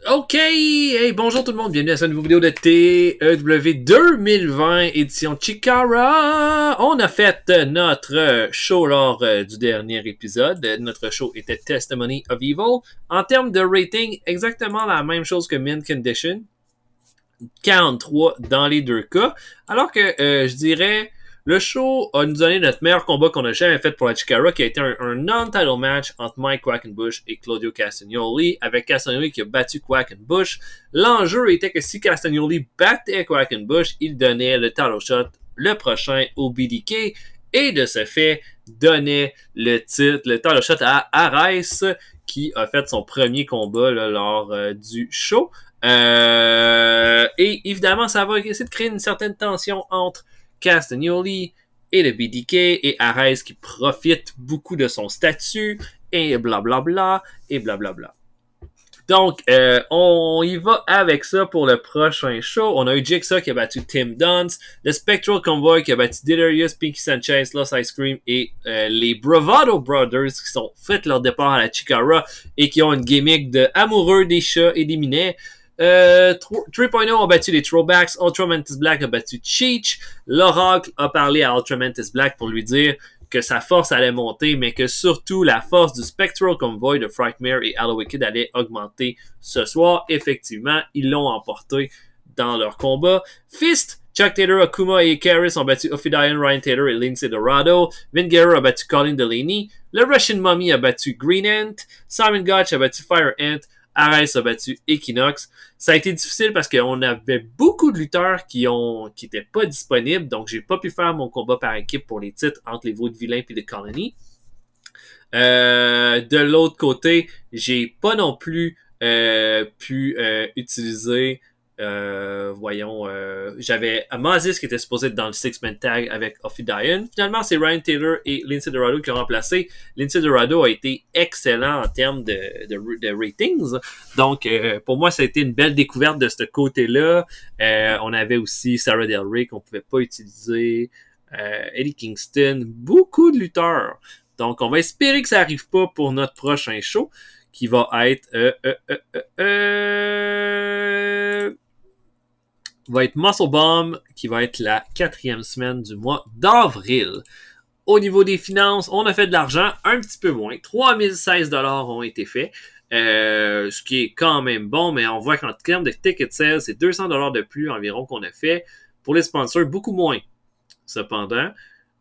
OK! Hey, bonjour tout le monde, bienvenue à cette nouvelle vidéo de TEW 2020, édition Chikara! On a fait notre show lors du dernier épisode. Notre show était Testimony of Evil. En termes de rating, exactement la même chose que Mint Condition. 43 dans les deux cas. Alors que je dirais, le show a nous donné notre meilleur combat qu'on a jamais fait pour la Chikara, qui a été un non-title match entre Mike Quackenbush et Claudio Castagnoli, avec Castagnoli qui a battu Quackenbush. L'enjeu était que si Castagnoli battait Quackenbush, il donnait le title shot le prochain au BDK, et de ce fait, donnait le titre, le title shot à Ares, qui a fait son premier combat là, lors du show. Et évidemment, ça va essayer de créer une certaine tension entre Castagnoli et le BDK et Arez qui profite beaucoup de son statut et blablabla et blablabla. Donc, on y va avec ça pour le prochain show. On a eu Jigsaw qui a battu Tim Dunst, le Spectral Convoy qui a battu Delirious, Pinky Sanchez, Lost Ice Cream et les Bravado Brothers qui sont fait leur départ à la Chikara et qui ont une gimmick de amoureux des chats et des minets. 3.0 a battu les Throwbacks, Ultramantis Black a battu Cheech, l'Oracle a parlé à Ultramantis Black pour lui dire que sa force allait monter, mais que surtout la force du Spectral Convoy de Frightmare et Hallowicked allait augmenter ce soir. Effectivement, ils l'ont emporté dans leur combat. Fist, Chuck Taylor, Akuma et Karis ont battu Ophidian, Ryan Taylor et Lindsay Dorado. Vin Guerrero a battu Colin Delaney. Le Russian Mummy a battu Green Ant. Simon Gotch a battu Fire Ant. Ares a battu Equinox. Ça a été difficile parce qu'on avait beaucoup de lutteurs qui étaient pas disponibles, donc j'ai pas pu faire mon combat par équipe pour les titres entre les Vaudevillains et les Colony. De l'autre côté, j'ai pas non plus pu utiliser j'avais Amazis qui était supposé être dans le six-man tag avec Ophidian. Finalement, c'est Ryan Taylor et Lindsay Dorado qui ont remplacé. Lindsay Dorado a été excellent en termes de ratings. Donc, pour moi, ça a été une belle découverte de ce côté-là. On avait aussi Sarah Del Rey qu'on pouvait pas utiliser. Eddie Kingston. Beaucoup de lutteurs. Donc, on va espérer que ça arrive pas pour notre prochain show qui va être va être Muscle Bomb, qui va être la 4e semaine du mois d'avril. Au niveau des finances, on a fait de l'argent, un petit peu moins. 3016 ont été faits, ce qui est quand même bon, mais on voit qu'en termes de ticket sales, c'est 200 de plus environ qu'on a fait. Pour les sponsors, beaucoup moins, cependant.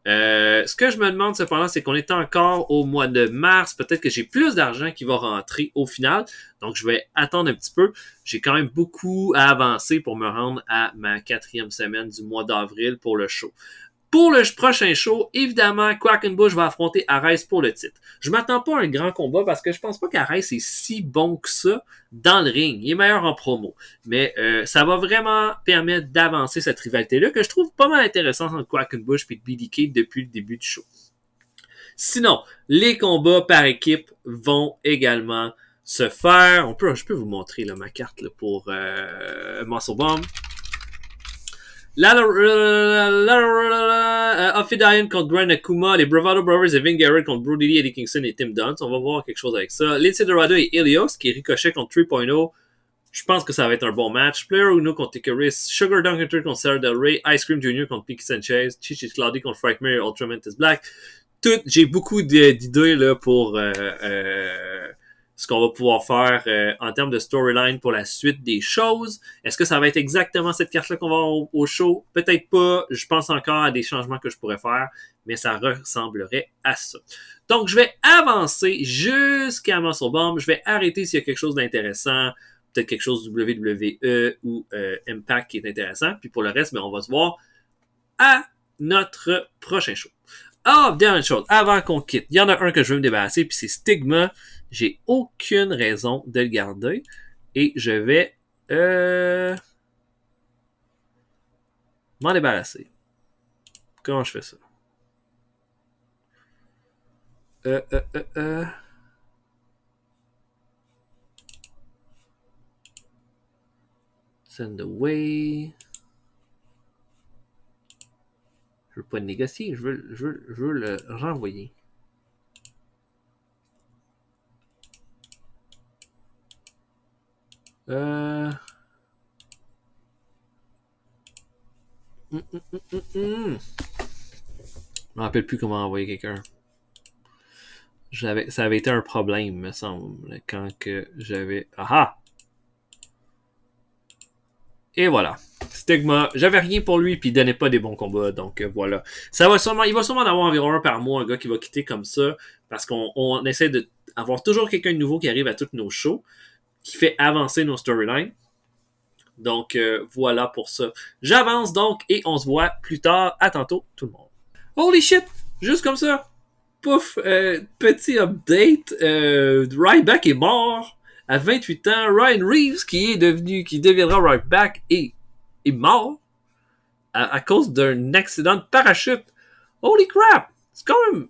Ce que je me demande cependant, c'est qu'on est encore au mois de mars. Peut-être que j'ai plus d'argent qui va rentrer au final. Donc, je vais attendre un petit peu. J'ai quand même beaucoup à avancer pour me rendre à ma 4e semaine du mois d'avril pour le show. Pour le prochain show, évidemment, Quackenbush va affronter Ares pour le titre. Je m'attends pas à un grand combat parce que je pense pas qu'Ares est si bon que ça dans le ring. Il est meilleur en promo. Mais ça va vraiment permettre d'avancer cette rivalité-là que je trouve pas mal intéressante entre Quackenbush et BDK depuis le début du show. Sinon, les combats par équipe vont également se faire. Je peux vous montrer là, ma carte là, pour Muscle Bomb. Ophidian contre Brian Akuma, les Bravado Brothers et Vin Guerrero contre Brody Lee, Eddie Kingston et Tim Dunst. On va voir quelque chose avec ça. Lindsay Dorado et Ilios qui ricochet contre 3.0. Je pense que ça va être un bon match. Player Uno contre Icarus, Sugar Dunkerton contre Sarah Del Rey, Ice Cream Jr. contre Pinky Sanchez, Chichi Claudy contre Frightmare et Ultramantis Black. J'ai beaucoup d'idées là, pour ce qu'on va pouvoir faire en termes de storyline pour la suite des choses. Est-ce que ça va être exactement cette carte-là qu'on va avoir au show? Peut-être pas. Je pense encore à des changements que je pourrais faire, mais ça ressemblerait à ça. Donc, je vais avancer jusqu'à Muscle Bomb. Je vais arrêter s'il y a quelque chose d'intéressant. Peut-être quelque chose de WWE ou Impact qui est intéressant. Puis pour le reste, on va se voir à notre prochain show. Ah, dernière chose, avant qu'on quitte, il y en a un que je veux me débarrasser, puis c'est Stigma. J'ai aucune raison de le garder. Et je vais m'en débarrasser. Comment je fais ça? Send away. Je veux pas le négocier, je veux le renvoyer. Euh... Je me rappelle plus comment envoyer quelqu'un. Ça avait été un problème, me semble, quand que j'avais... Ah! Et voilà. Stigma, j'avais rien pour lui, puis il donnait pas des bons combats, donc voilà. Il va sûrement en avoir environ un par mois, un gars qui va quitter comme ça, parce qu'on essaie d'avoir toujours quelqu'un de nouveau qui arrive à tous nos shows, qui fait avancer nos storylines. Donc voilà pour ça. J'avance donc, et on se voit plus tard. À tantôt, tout le monde. Holy shit! Juste comme ça. Pouf, petit update. Ryback est mort à 28 ans. Ryan Reeves, qui deviendra Ryback, est mort à cause d'un accident de parachute. Holy crap! C'est quand même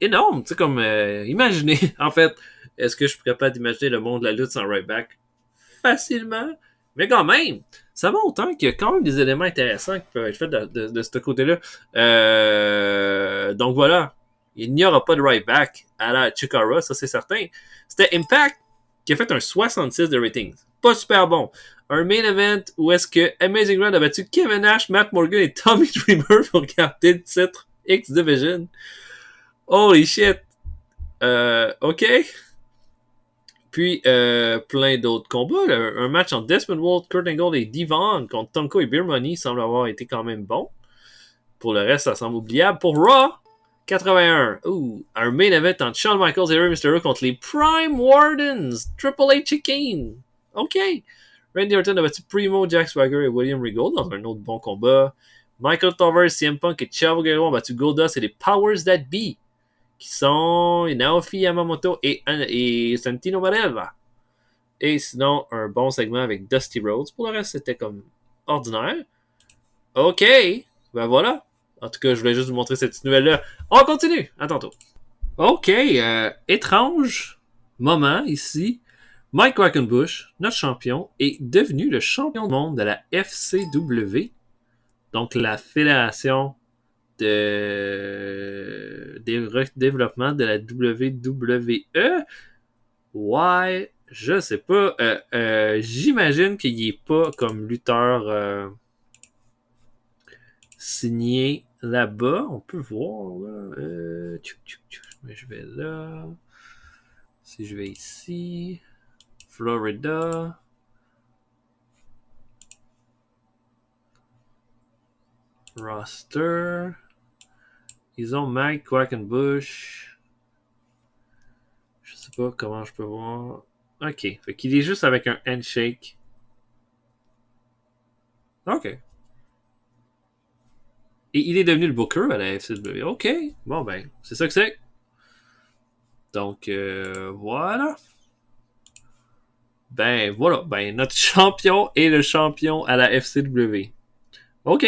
énorme. Tu sais, comme, imaginez, en fait, est-ce que je suis capable d'imaginer le monde de la lutte sans Ryback? Facilement. Mais quand même, ça montre hein, qu'il y a quand même des éléments intéressants qui peuvent être faits de ce côté-là. Donc voilà, il n'y aura pas de right back à la Chikara, ça c'est certain. C'était Impact qui a fait un 66 de ratings. Pas super bon. Un main event où est-ce que Amazing Run a battu Kevin Nash, Matt Morgan et Tommy Dreamer pour garder le titre X-Division. Holy shit. OK. Puis, plein d'autres combats. Un match entre Desmond Ward, Kurt Angle et Devon contre Tonko et Beer Money semble avoir été quand même bon. Pour le reste, ça semble oubliable. Pour Raw, 81. Un main event entre Shawn Michaels et Rey Mysterio contre les Prime Wardens, Triple H et Kane. OK. Randy Orton a battu Primo, Jack Swagger et William Regal dans un autre bon combat. Michael Towers, CM Punk et Chavo Guerrero ont battu Goldust et les Powers That Be, qui sont Naoki Yamamoto et Santino Marella. Et sinon, un bon segment avec Dusty Rhodes. Pour le reste, c'était comme ordinaire. OK. Ben voilà. En tout cas, je voulais juste vous montrer cette petite nouvelle-là. On continue. À tantôt. OK. Étrange moment ici. Mike Quackenbush, notre champion, est devenu le champion du monde de la FCW. Donc, la fédération de développement de la WWE. Ouais, je sais pas. J'imagine qu'il est pas comme lutteur signé là-bas. On peut voir. Là. Je vais là. Si je vais ici. Florida. Roster. Ils ont Mike Quackenbush. Je sais pas comment je peux voir. OK. Fait qu'il est juste avec un handshake. OK. Et il est devenu le booker à la FCW. OK. Bon, ben, c'est ça que c'est. Donc, voilà. Ben, voilà. Ben, notre champion est le champion à la FCW. OK.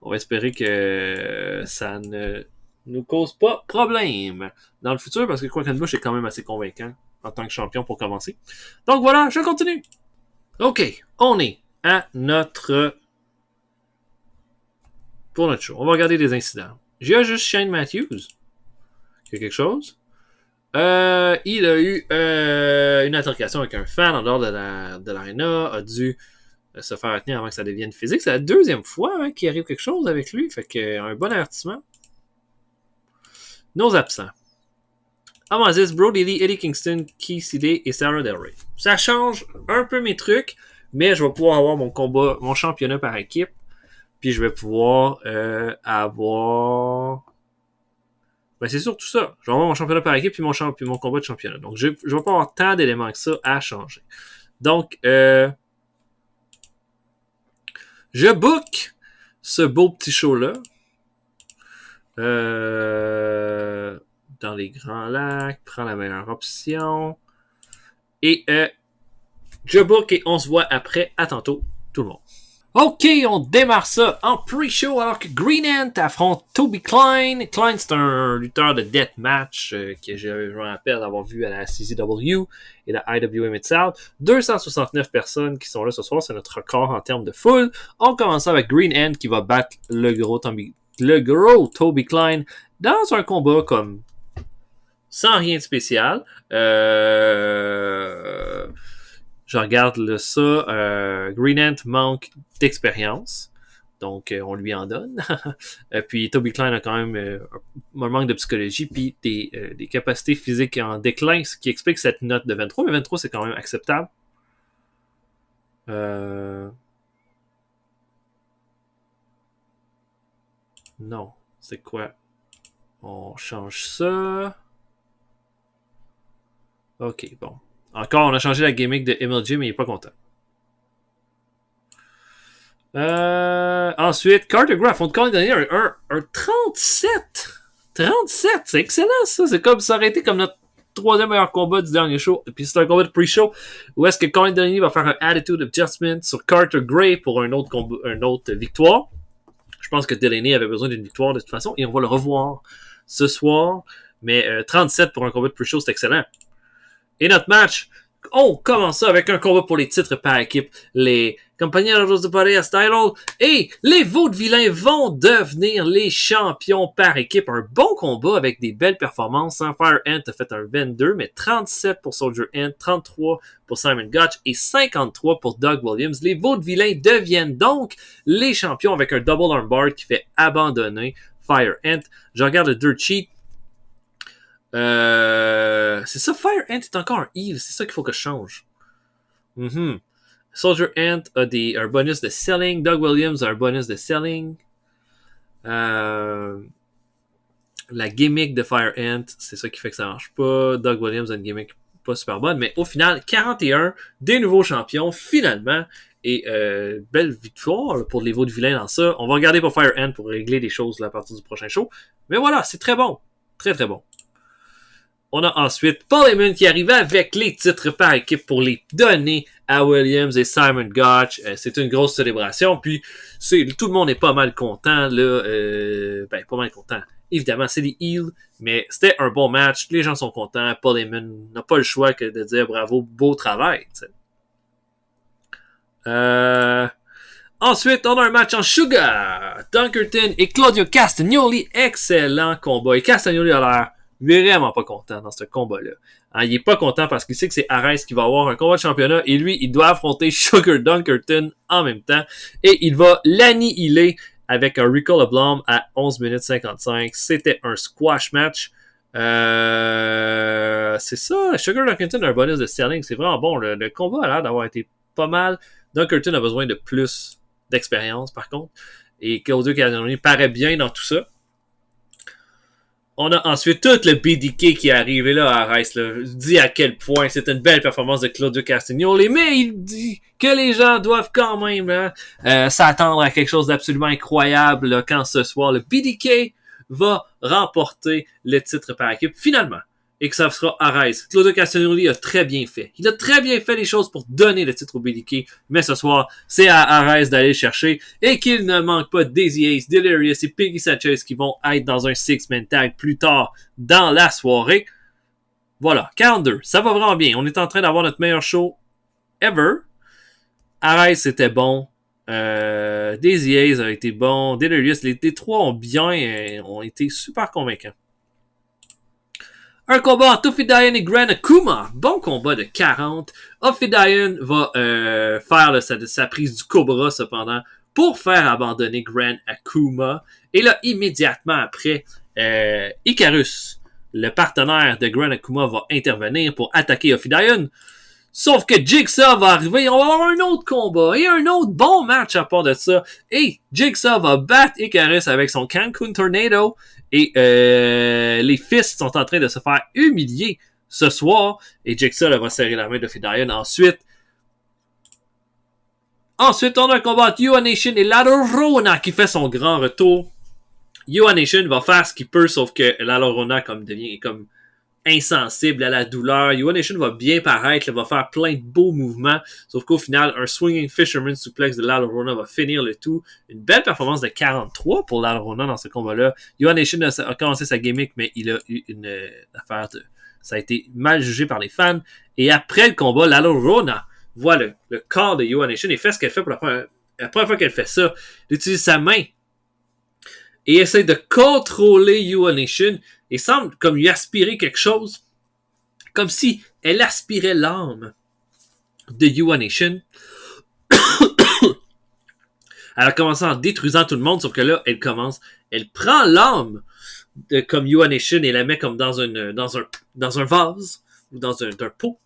On va espérer que ça ne nous cause pas problème dans le futur parce que Quackenbush est quand même assez convaincant en tant que champion pour commencer. Donc voilà, je continue. OK, on est à pour notre show. On va regarder des incidents. J'ai juste Shane Matthews. Il y a quelque chose. Il a eu une altercation avec un fan en dehors de l'aréna, a dû se faire retenir avant que ça devienne physique. C'est la deuxième fois hein, qu'il arrive quelque chose avec lui. Fait que un bon avertissement. Nos absents. Amasis, Brody Lee, Eddie Kingston, Keith Sidey et Sarah Del Rey. Ça change un peu mes trucs, mais je vais pouvoir avoir mon championnat par équipe. Puis je vais pouvoir avoir... Ben c'est surtout ça. Je vais avoir mon championnat par équipe puis mon combat de championnat. Donc je vais pas avoir tant d'éléments que ça à changer. Donc, je book ce beau petit show-là. Dans les Grands Lacs, prends la meilleure option. Et je book et on se voit après. À tantôt, tout le monde. OK, on démarre ça en pre-show alors que Green Ant affronte Toby Klein. Klein, c'est un lutteur de deathmatch que je me rappelle avoir vu à la CZW et la IWA Mid-South. 269 personnes qui sont là ce soir, c'est notre record en termes de foule. On commence avec Green Ant qui va battre le gros Toby Klein dans un combat comme sans rien de spécial. Je regarde là, ça. Green Ant manque d'expérience. Donc, on lui en donne. Puis, Toby Klein a quand même un manque de psychologie puis des capacités physiques en déclin, ce qui explique cette note de 23. Mais 23, c'est quand même acceptable. Non. C'est quoi? On change ça. OK, bon. Encore, on a changé la gimmick de MLG, mais il est pas content. Ensuite, Carter Graff, on te connaît un 37. 37, c'est excellent ça. C'est comme ça aurait été comme notre troisième meilleur combat du dernier show. Et puis c'est un combat de pre-show où est-ce que Colin Delaney va faire un attitude adjustment sur Carter Gray pour une autre victoire. Je pense que Delaney avait besoin d'une victoire de toute façon et on va le revoir ce soir. Mais 37 pour un combat de pre-show, c'est excellent. Et notre match, on commence ça avec un combat pour les titres par équipe. Les Compañeros de Pareja Title et les Vaudevillains vont devenir les champions par équipe. Un bon combat avec des belles performances. Fire Ant a fait un 22, mais 37 pour Soldier Ant, 33 pour Simon Gotch et 53 pour Doug Williams. Les Vaudevillains deviennent donc les champions avec un double armbar qui fait abandonner Fire Ant. Je regarde le dirt sheet. C'est ça, Fire Ant est encore un heal. C'est ça qu'il faut que je change. Soldier Ant a un bonus de selling. Doug Williams a un bonus de selling. La gimmick de Fire Ant, c'est ça qui fait que ça marche pas. Doug Williams a une gimmick pas super bonne. Mais au final, 41, des nouveaux champions, finalement. Et belle victoire pour les Vaudevillains dans ça. On va regarder pour Fire Ant pour régler les choses là, à partir du prochain show. Mais voilà, c'est très bon. Très, très bon. On a ensuite Paul Heyman qui arrive avec les titres par équipe pour les donner à Williams et Simon Gotch. C'est une grosse célébration. Puis, tout le monde est pas mal content. Là, pas mal content. Évidemment, c'est des heels, mais c'était un bon match. Les gens sont contents. Paul Heyman n'a pas le choix que de dire bravo, beau travail. Ensuite, on a un match en Sugar. Dunkerton et Claudio Castagnoli. Excellent combat. Et Castagnoli a l'air vraiment pas content dans ce combat-là. Il est pas content parce qu'il sait que c'est Arès qui va avoir un combat de championnat et lui, il doit affronter Sugar Dunkerton en même temps et il va l'annihiler avec un Recall of Blom à 11 minutes 55. C'était un squash match. C'est ça, Sugar Dunkerton a un bonus de selling, c'est vraiment bon. Le combat a l'air d'avoir été pas mal. Dunkerton a besoin de plus d'expérience par contre. Et Claudio Castagnoli paraît bien dans tout ça. On a ensuite tout le BDK qui est arrivé là à Rice. Dit à quel point c'est une belle performance de Claudio Castagnoli, mais il dit que les gens doivent quand même s'attendre à quelque chose d'absolument incroyable là, quand ce soir le BDK va remporter le titre par équipe finalement. Et que ça sera Arès. Claudio Castagnoli a très bien fait. Il a très bien fait les choses pour donner le titre au BDK. Mais ce soir, c'est à Arès d'aller chercher. Et qu'il ne manque pas Daisy Ace, Delirious et Piggy Sanchez qui vont être dans un six-man tag plus tard dans la soirée. Voilà, 42. Ça va vraiment bien. On est en train d'avoir notre meilleur show ever. Arès, c'était bon. Daisy Ace a été bon. Delirious, les trois ont été super convaincants. Un combat entre Ophidian et Gran Akuma. Bon combat de 40. Ophidian va faire sa prise du Cobra cependant pour faire abandonner Gran Akuma. Et là, immédiatement après, Icarus, le partenaire de Gran Akuma, va intervenir pour attaquer Ophidian. Sauf que Jigsaw va arriver, on va avoir un autre combat et un autre bon match à part de ça. Et Jigsaw va battre Icarus avec son Cancun Tornado. Et les Fists sont en train de se faire humilier ce soir. Et Jigsaw va serrer la main de Fidian ensuite. Ensuite, on a un combat entre Ua Nation et La Llorona qui fait son grand retour. Ua Nation va faire ce qu'il peut, sauf que La Llorona devient comme insensible à la douleur. Ua Nation va bien paraître, va faire plein de beaux mouvements, sauf qu'au final, un Swinging Fisherman Suplex de La Llorona va finir le tout. Une belle performance de 43 pour La Llorona dans ce combat-là. Ua Nation a commencé sa gimmick, mais il a eu une affaire ça a été mal jugé par les fans. Et après le combat, La Llorona voit le corps de Ua Nation et fait ce qu'elle fait pour la première fois qu'elle fait ça. Elle utilise sa main et essaie de contrôler Ua Nation et semble comme lui aspirer quelque chose, comme si elle aspirait l'âme de Yua Nation. Elle a commencé en détruisant tout le monde, sauf que là, elle prend l'âme comme Yua Nation et la met comme dans un vase ou dans un pot.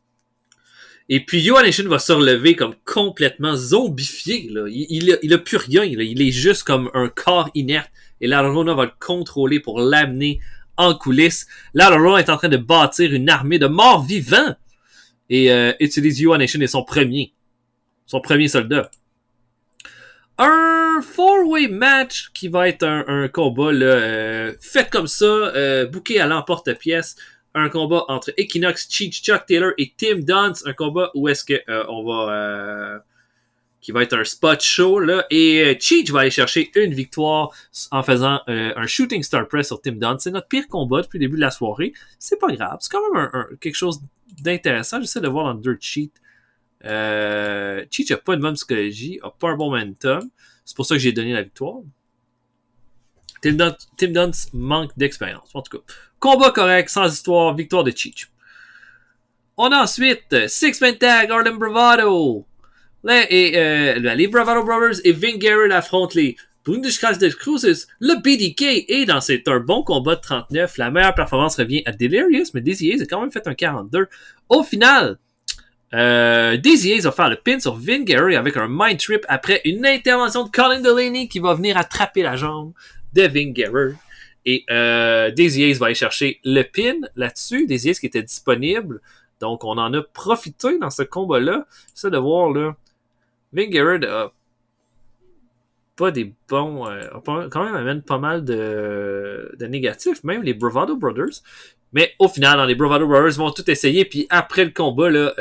Et puis Yua Nation va se relever comme complètement zombifié. Là. Il a plus rien. Là. Il est juste comme un corps inerte. Et La Llorona va le contrôler pour l'amener en coulisses. La Llorona est en train de bâtir une armée de morts vivants. Et utilise Yua Nation et son premier soldat. Un four-way match qui va être un combat là, fait comme ça, booké à l'emporte-pièce. Un combat entre Equinox, Cheech, Chuck Taylor et Tim Dunst. Un combat où est-ce que on va qui va être un spot show là. Et Cheech va aller chercher une victoire en faisant un shooting star press sur Tim Dunst. C'est notre pire combat depuis le début de la soirée. C'est pas grave. C'est quand même quelque chose d'intéressant. J'essaie de voir dans le dirt sheet. Cheech n'a pas une bonne psychologie, n'a pas un bon momentum. C'est pour ça que j'ai donné la victoire. Tim Dunst manque d'expérience. En tout cas, combat correct, sans histoire, victoire de Cheech. On a ensuite Six-Man Tag, Harlem Bravado. Les Bravado Brothers et Vin Garrett affrontent les Bundesklasse des Cruises. Le BDK et dans c'est un bon combat de 39. La meilleure performance revient à Delirious, mais Dizzy Hayes a quand même fait un 42. Au final, Dizzy Hayes va faire le pin sur Vin Garrett avec un mind trip après une intervention de Colin Delaney qui va venir attraper la jambe de Vin Garrett. Et Dizzy Hayes va aller chercher le pin là-dessus. Dizzy Hayes qui était disponible. Donc, on en a profité dans ce combat-là. C'est de voir, là, Vin Garrett a pas des bons... quand même amène pas mal de négatifs. Même les Bravado Brothers. Mais au final, dans les Bravado Brothers vont tout essayer. Puis après le combat, là,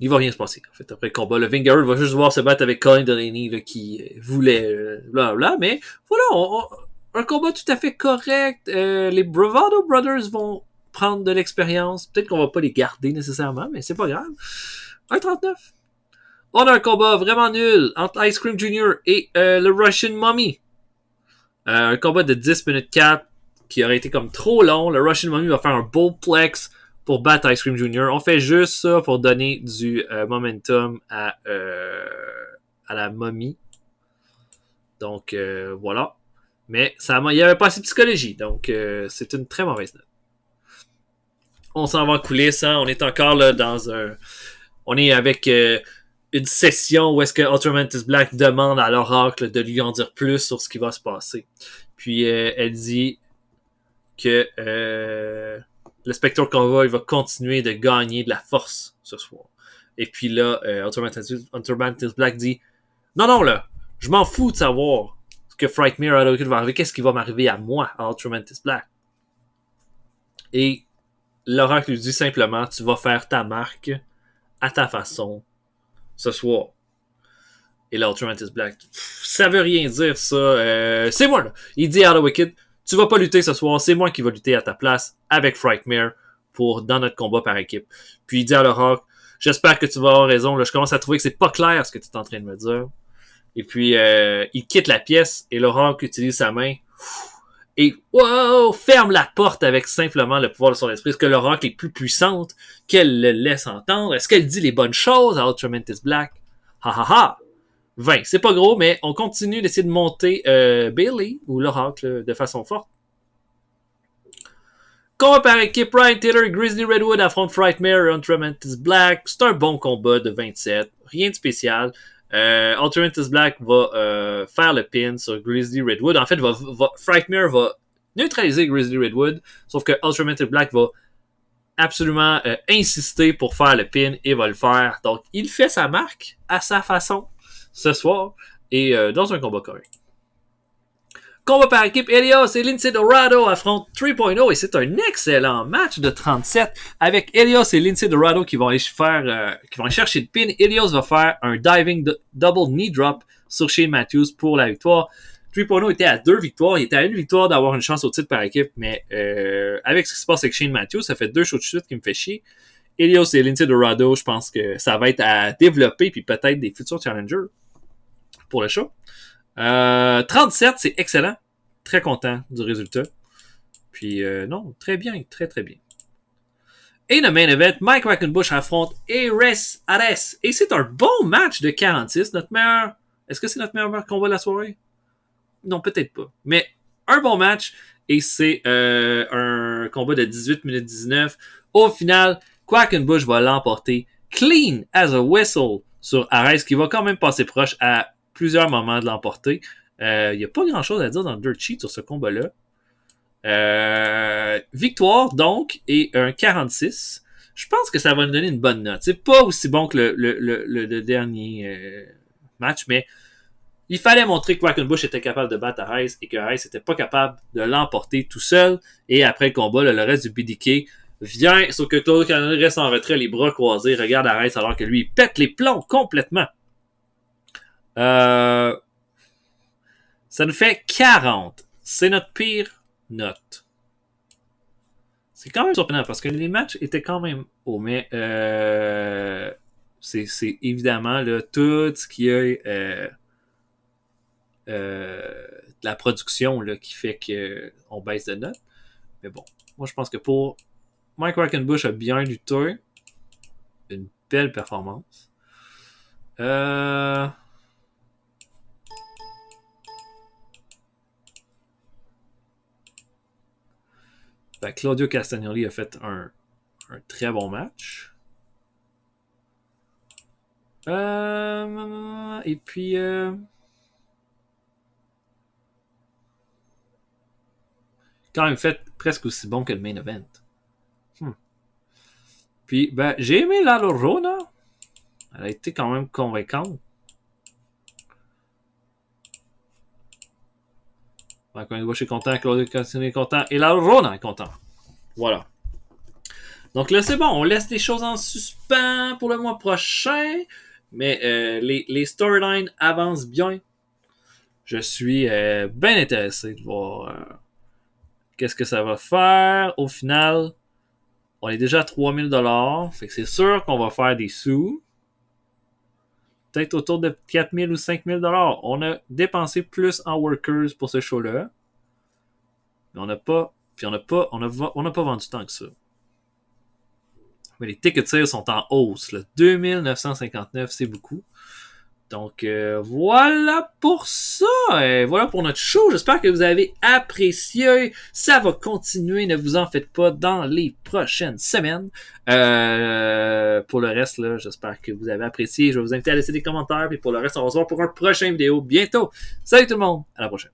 il va rien se passer. En fait, après le combat, le Vin Garrett va juste voir se battre avec Colin Delaney là, qui voulait blablabla. Mais voilà, un combat tout à fait correct. Les Bravado Brothers vont prendre de l'expérience. Peut-être qu'on va pas les garder nécessairement, mais c'est pas grave. 1,39. On a un combat vraiment nul entre Ice Cream Jr. et le Russian Mummy. Un combat de 10 minutes 4 qui aurait été comme trop long. Le Russian Mummy va faire un bowplex pour battre Ice Cream Jr. On fait juste ça pour donner du momentum à la momie. Donc, voilà. Mais il n'y avait pas assez de psychologie. Donc, c'est une très mauvaise note. On s'en va en coulisses. Hein? On est encore là dans un... On est avec une session où est-ce que Ultramantis Black demande à l'oracle de lui en dire plus sur ce qui va se passer. Puis, elle dit que le Spectre Convoy va continuer de gagner de la force ce soir. Et puis là, Ultramantis Black dit non, là, je m'en fous de savoir ce que Frightmare va arriver, qu'est-ce qui va m'arriver à moi, à Ultramantis Black. Et l'oracle lui dit simplement tu vas faire ta marque à ta façon ce soir. Et là, Ultramantis Black, ça veut rien dire ça. C'est moi là. Il dit à The Wicked tu vas pas lutter ce soir, c'est moi qui vais lutter à ta place avec Frightmare dans notre combat par équipe. Puis il dit à l'oracle j'espère que tu vas avoir raison. Là, je commence à trouver que c'est pas clair ce que tu es en train de me dire. Et puis, il quitte la pièce et l'oracle utilise sa main et wow, ferme la porte avec simplement le pouvoir de son esprit. Est-ce que l'oracle est plus puissante qu'elle le laisse entendre? Est-ce qu'elle dit les bonnes choses à Ultramantis Black? Ha ha ha! 20. C'est pas gros, mais on continue d'essayer de monter Bailey ou l'oracle de façon forte. Combat par équipe, Ryan Taylor et Grizzly Redwood affrontent Frightmare et Ultramantis Black. C'est un bon combat de 27. Rien de spécial. Ultramantis Black va faire le pin sur Grizzly Redwood. En fait, Frightmare va neutraliser Grizzly Redwood, sauf que Ultramantis Black va absolument insister pour faire le pin et va le faire. Donc, il fait sa marque à sa façon ce soir et dans un combat correct. Combat par équipe, Elios et Lince Dorado affrontent 3.0 et c'est un excellent match de 37 avec Elios et Lince Dorado qui vont aller chercher le pin. Elios va faire un diving double knee drop sur Shane Matthews pour la victoire. 3.0 était à 2 victoires, il était à 1 victoire d'avoir une chance au titre par équipe, mais avec ce qui se passe avec Shane Matthews, ça fait 2 shows de suite qui me fait chier. Elios et Lince Dorado, je pense que ça va être à développer puis peut-être des futurs challengers pour le show. 37, c'est excellent. Très content du résultat. Puis non, très bien, très très bien. Et le main event, Mike Quackenbush affronte Ares Ares. Et c'est un bon match de 46. Notre meilleur... Est-ce que c'est notre meilleur combat de la soirée? Non, peut-être pas. Mais un bon match. Et c'est un combat de 18 minutes 19. Au final, Quackenbush va l'emporter clean as a whistle sur Ares, qui va quand même passer proche à plusieurs moments de l'emporter. Il n'y a pas grand-chose à dire dans le dirt sheet sur ce combat-là. Victoire, donc, et un 46. Je pense que ça va nous donner une bonne note. C'est pas aussi bon que le dernier match, mais il fallait montrer que Quackenbush était capable de battre Ares et que Ares n'était pas capable de l'emporter tout seul. Et après le combat, le reste du BDK vient, sauf que Claudio Castagnoli reste en retrait, les bras croisés, regarde Ares alors que lui, il pète les plombs complètement. Ça nous fait 40. C'est notre pire note. C'est quand même surprenant parce que les matchs étaient quand même hauts, mais c'est évidemment là, tout ce qui est de la production là, qui fait qu'on baisse de note. Mais bon, moi je pense que pour Mike Quackenbush a bien lutté. Une belle performance. Claudio Castagnoli a fait un très bon match. Et puis... quand même fait presque aussi bon que le main event. Puis, j'ai aimé la Llorona. Elle a été quand même convaincante. Quackenbush est content, Claudio Castagnoli est content, et la Llorona est content. Voilà. Donc là, c'est bon, on laisse les choses en suspens pour le mois prochain, mais les storylines avancent bien. Je suis bien intéressé de voir qu'est-ce que ça va faire. Au final, on est déjà à 3000$, fait que c'est sûr qu'on va faire des sous. Peut-être autour de 4000 ou 5000$. On a dépensé plus en workers pour ce show-là. Mais on n'a pas vendu tant que ça. Mais les tickets de sale sont en hausse. Là. 2959, c'est beaucoup. Donc, voilà pour ça. Et voilà pour notre show. J'espère que vous avez apprécié. Ça va continuer. Ne vous en faites pas dans les prochaines semaines. Pour le reste, là, j'espère que vous avez apprécié. Je vais vous inviter à laisser des commentaires. Puis pour le reste, on va se voir pour un prochain vidéo bientôt. Salut tout le monde. À la prochaine.